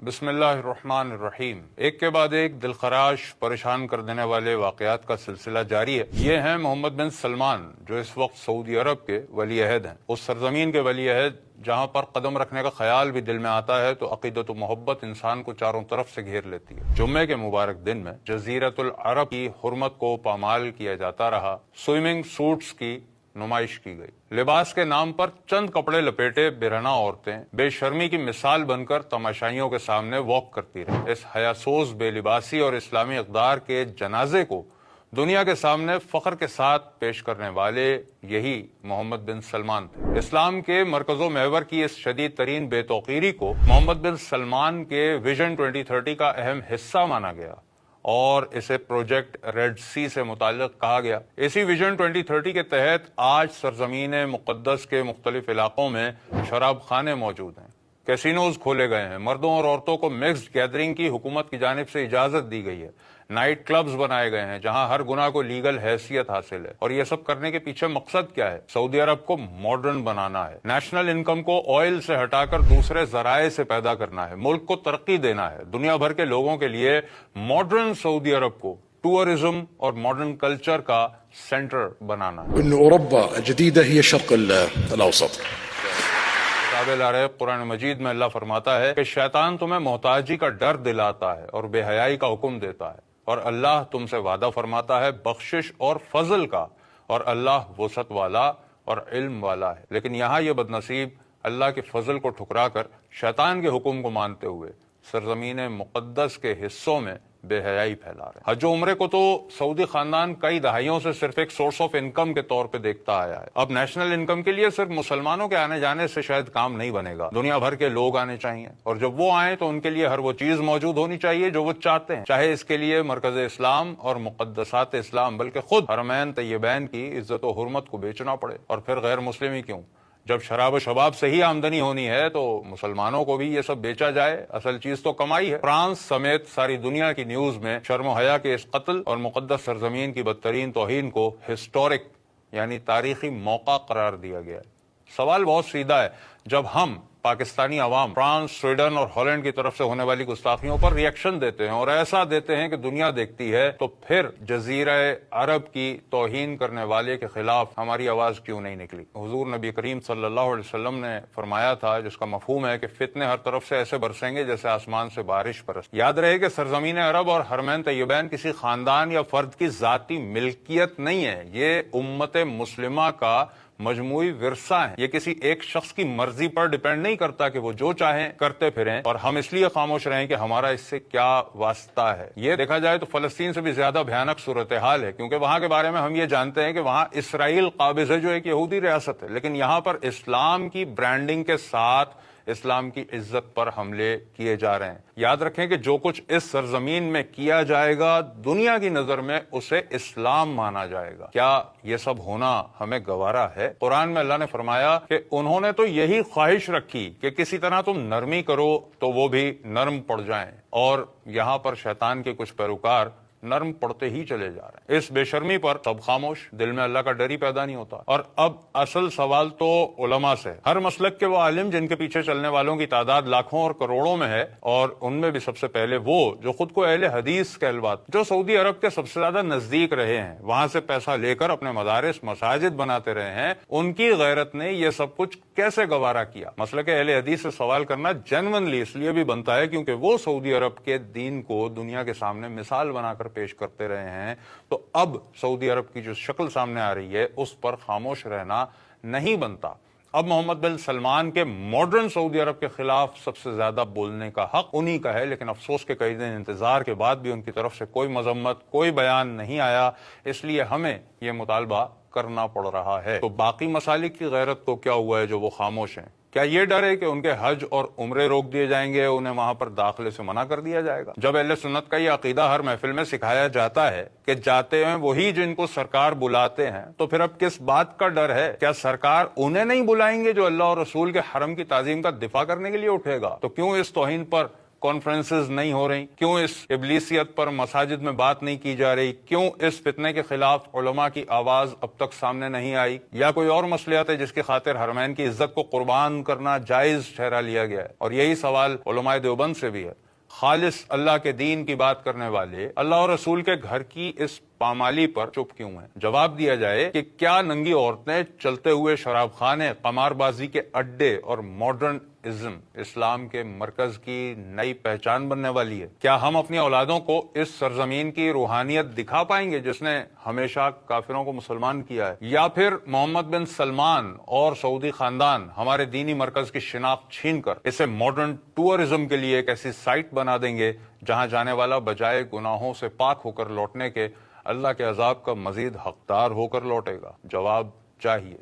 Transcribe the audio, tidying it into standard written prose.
بسم اللہ الرحمن الرحیم۔ ایک کے بعد ایک دلخراش پریشان کر دینے والے واقعات کا سلسلہ جاری ہے۔ یہ ہیں محمد بن سلمان، جو اس وقت سعودی عرب کے ولی عہد ہیں، اس سرزمین کے ولی عہد جہاں پر قدم رکھنے کا خیال بھی دل میں آتا ہے تو عقیدت و محبت انسان کو چاروں طرف سے گھیر لیتی ہے۔ جمعے کے مبارک دن میں جزیرۃ العرب کی حرمت کو پامال کیا جاتا رہا۔ سوئمنگ سوٹس کی نمائش کی گئی۔ لباس کے نام پر چند کپڑے لپیٹے برہنہ عورتیں بے شرمی کی مثال بن کر تماشائیوں کے سامنے واک کرتی رہیں۔ اس حیاسوز بے لباسی اور اسلامی اقدار کے جنازے کو دنیا کے سامنے فخر کے ساتھ پیش کرنے والے یہی محمد بن سلمان تھے۔ اسلام کے مرکز و محور کی اس شدید ترین بے توقیری کو محمد بن سلمان کے ویژن 2030 کا اہم حصہ مانا گیا اور اسے پروجیکٹ ریڈ سی سے متعلق کہا گیا۔ اسی ویژن 2030 کے تحت آج سرزمین مقدس کے مختلف علاقوں میں شراب خانے موجود ہیں، کیسینوز کھولے گئے ہیں، مردوں اور عورتوں کو مکسڈ گیدرنگ کی حکومت کی جانب سے اجازت دی گئی ہے، نائٹ کلبز بنائے گئے ہیں جہاں ہر گناہ کو لیگل حیثیت حاصل ہے۔ اور یہ سب کرنے کے پیچھے مقصد کیا ہے؟ سعودی عرب کو ماڈرن بنانا ہے، نیشنل انکم کو آئل سے ہٹا کر دوسرے ذرائع سے پیدا کرنا ہے، ملک کو ترقی دینا ہے، دنیا بھر کے لوگوں کے لیے ماڈرن سعودی عرب کو ٹورزم اور ماڈرن کلچر کا سینٹر بنانا ہے۔ ان اوروبا الجديدة هي الشرق الاوسط۔ قابل عریب قرآن مجید میں اللہ فرماتا ہے کہ شیطان تمہیں محتاجی کا ڈر دلاتا ہے اور بے حیائی کا حکم دیتا ہے، اور اللہ تم سے وعدہ فرماتا ہے بخشش اور فضل کا، اور اللہ وسعت والا اور علم والا ہے۔ لیکن یہاں یہ بدنصیب اللہ کے فضل کو ٹھکرا کر شیطان کے حکم کو مانتے ہوئے سرزمین مقدس کے حصوں میں بے حیائی پھیلا رہے ہیں۔ حج و عمرے کو تو سعودی خاندان کئی دہائیوں سے صرف ایک سورس آف انکم کے طور پہ دیکھتا آیا ہے۔ اب نیشنل انکم کے لیے صرف مسلمانوں کے آنے جانے سے شاید کام نہیں بنے گا، دنیا بھر کے لوگ آنے چاہیے، اور جب وہ آئیں تو ان کے لیے ہر وہ چیز موجود ہونی چاہیے جو وہ چاہتے ہیں، چاہے اس کے لیے مرکز اسلام اور مقدسات اسلام بلکہ خود حرمین طیبین کی عزت و حرمت کو بیچنا پڑے۔ اور پھر غیر مسلم کیوں؟ جب شراب و شباب سے ہی آمدنی ہونی ہے تو مسلمانوں کو بھی یہ سب بیچا جائے، اصل چیز تو کمائی ہے۔ فرانس سمیت ساری دنیا کی نیوز میں شرم و حیا کے اس قتل اور مقدس سرزمین کی بدترین توہین کو ہسٹورک یعنی تاریخی موقع قرار دیا گیا ہے۔ سوال بہت سیدھا ہے، جب ہم پاکستانی عوام فرانس، سویڈن اور ہالینڈ کی طرف سے ہونے والی گستاخیوں پر ری ایکشن دیتے ہیں اور ایسا دیتے ہیں کہ دنیا دیکھتی ہے، تو پھر جزیرہ عرب کی توہین کرنے والے کے خلاف ہماری آواز کیوں نہیں نکلی؟ حضور نبی کریم صلی اللہ علیہ وسلم نے فرمایا تھا، جس کا مفہوم ہے کہ فتنے ہر طرف سے ایسے برسیں گے جیسے آسمان سے بارش برس۔ یاد رہے کہ سرزمین عرب اور حرمین طیبین کسی خاندان یا فرد کی ذاتی ملکیت نہیں ہے، یہ امت مسلمہ کا مجموعی ورثہ ہیں۔ یہ کسی ایک شخص کی مرضی پر ڈیپینڈ نہیں کرتا کہ وہ جو چاہیں کرتے پھریں اور ہم اس لیے خاموش رہیں کہ ہمارا اس سے کیا واسطہ ہے۔ یہ دیکھا جائے تو فلسطین سے بھی زیادہ بھیانک صورتحال ہے، کیونکہ وہاں کے بارے میں ہم یہ جانتے ہیں کہ وہاں اسرائیل قابض ہے جو ایک یہودی ریاست ہے، لیکن یہاں پر اسلام کی برانڈنگ کے ساتھ اسلام کی عزت پر حملے کیے جا رہے ہیں۔ یاد رکھیں کہ جو کچھ اس سرزمین میں کیا جائے گا دنیا کی نظر میں اسے اسلام مانا جائے گا۔ کیا یہ سب ہونا ہمیں گوارا ہے؟ قرآن میں اللہ نے فرمایا کہ انہوں نے تو یہی خواہش رکھی کہ کسی طرح تم نرمی کرو تو وہ بھی نرم پڑ جائیں، اور یہاں پر شیطان کے کچھ پیروکار نرم پڑتے ہی چلے جا رہے ہیں۔ اس بے شرمی پر سب خاموش، دل میں اللہ کا ڈر ہی پیدا نہیں ہوتا۔ اور اب اصل سوال تو علماء سے، ہر مسلک کے وہ عالم جن کے پیچھے چلنے والوں کی تعداد لاکھوں اور کروڑوں میں ہے، اور ان میں بھی سب سے پہلے وہ جو خود کو اہل حدیث کہلواتے، جو سعودی عرب کے سب سے زیادہ نزدیک رہے ہیں، وہاں سے پیسہ لے کر اپنے مدارس مساجد بناتے رہے ہیں، ان کی غیرت نے یہ سب کچھ کیسے گوارا کیا؟ مسلک اہل حدیث سے سوال کرنا جینونلی اس لیے بھی بنتا ہے کیونکہ وہ سعودی عرب کے دین کو دنیا کے سامنے مثال بنا کر پیش کرتے رہے ہیں، تو اب سعودی عرب کی جو شکل سامنے آ رہی ہے اس پر خاموش رہنا نہیں بنتا۔ اب محمد بن سلمان کے ماڈرن سعودی عرب کے خلاف سب سے زیادہ بولنے کا حق انہی کا ہے، لیکن افسوس کے کئی دن انتظار کے بعد بھی ان کی طرف سے کوئی مذمت، کوئی بیان نہیں آیا، اس لیے ہمیں یہ مطالبہ کرنا پڑ رہا ہے۔ تو باقی مسالک کی غیرت کو کیا ہوا ہے جو وہ خاموش ہیں؟ کیا یہ ڈر ہے کہ ان کے حج اور عمرے روک دیے جائیں گے، انہیں وہاں پر داخلے سے منع کر دیا جائے گا؟ جب اہل سنت کا یہ عقیدہ ہر محفل میں سکھایا جاتا ہے کہ جاتے ہیں وہی جن کو سرکار بلاتے ہیں، تو پھر اب کس بات کا ڈر ہے؟ کیا سرکار انہیں نہیں بلائیں گے جو اللہ اور رسول کے حرم کی تعظیم کا دفاع کرنے کے لیے اٹھے گا؟ تو کیوں اس توہین پر کانفرنسز نہیں ہو رہی؟ کیوں اس ابلیسیت پر مساجد میں بات نہیں کی جا رہی؟ کیوں اس فتنے کے خلاف علماء کی آواز اب تک سامنے نہیں آئی؟ یا کوئی اور مصلحت ہے جس کی خاطر حرمین کی عزت کو قربان کرنا جائز ٹھہرا لیا گیا ہے؟ اور یہی سوال علماء دیوبند سے بھی ہے۔ خالص اللہ کے دین کی بات کرنے والے اللہ اور رسول کے گھر کی اس پامالی پر چپ کیوں ہیں؟ جواب دیا جائے کہ کیا ننگی عورتیں، چلتے ہوئے شراب خانے، قمار بازی کے اڈے اور ماڈرن ازم اسلام کے مرکز کی نئی پہچان بننے والی ہے؟ کیا ہم اپنی اولادوں کو اس سرزمین کی روحانیت دکھا پائیں گے جس نے ہمیشہ کافروں کو مسلمان کیا ہے؟ یا پھر محمد بن سلمان اور سعودی خاندان ہمارے دینی مرکز کی شناخت چھین کر اسے ماڈرن ٹورزم کے لیے ایک ایسی سائٹ بنا دیں گے جہاں جانے والا بجائے گناہوں سے پاک ہو کر لوٹنے کے اللہ کے عذاب کا مزید حقدار ہو کر لوٹے گا؟ جواب چاہیے۔